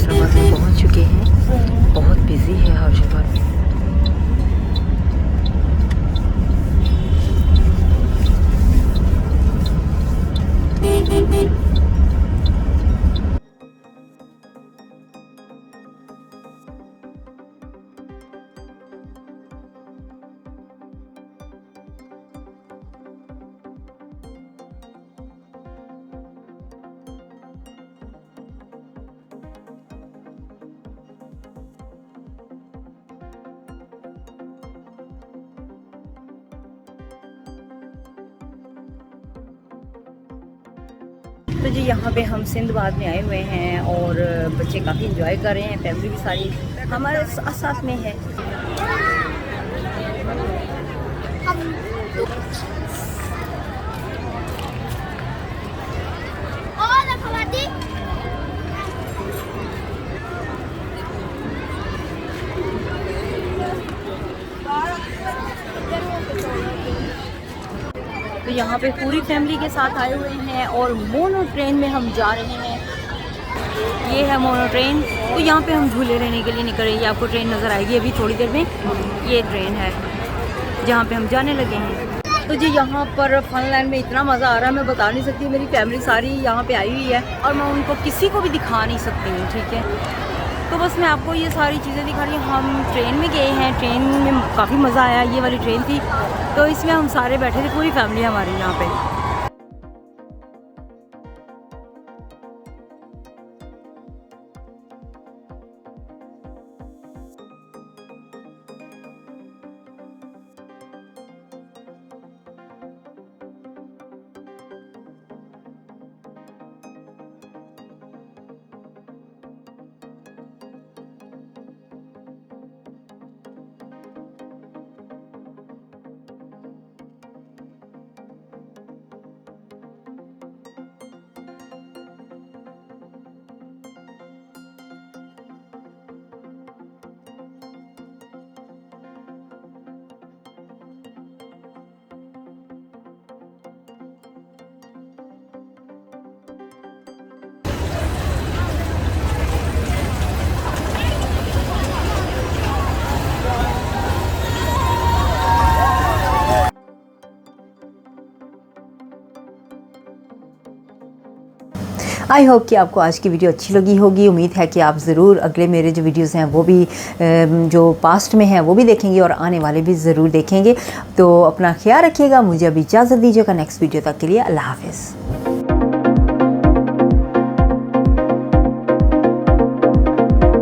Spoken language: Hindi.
फैसलाबाद में पहुंच चुके हैं। बहुत बिजी है हर जगह। तो जी यहाँ पे हम सिंधबाद में आए हुए हैं और बच्चे काफ़ी इंजॉय कर रहे हैं। फैमिली भी सारी हमारे साथ में है। तो यहाँ पे पूरी फैमिली के साथ आए हुए हैं और मोनो ट्रेन में हम जा रहे हैं। ये है मोनो ट्रेन। तो यहाँ पे हम झूले रहने के लिए निकल रहे हैं। आपको ट्रेन नज़र आएगी अभी थोड़ी देर में। ये ट्रेन है जहाँ पे हम जाने लगे हैं। तो जी यहाँ पर फनलैंड में इतना मज़ा आ रहा है, मैं बता नहीं सकती। मेरी फैमिली सारी यहाँ पे आई हुई है और मैं उनको किसी को भी दिखा नहीं सकती हूँ, ठीक है। तो बस मैं आपको ये सारी चीज़ें दिखा रही हूँ। हम ट्रेन में गए हैं, ट्रेन में काफ़ी मज़ा आया। ये वाली ट्रेन थी तो इसमें हम सारे बैठे थे, पूरी फैमिली हमारी यहाँ पे। आई होप कि आपको आज की वीडियो अच्छी लगी होगी। उम्मीद है कि आप ज़रूर अगले मेरे जो वीडियोज़ हैं वो भी जो पास्ट में हैं वो भी देखेंगे और आने वाले भी ज़रूर देखेंगे। तो अपना ख्याल रखिएगा। मुझे अभी इजाज़त दीजिएगा। नेक्स्ट वीडियो तक के लिए अल्लाह हाफ़िज़।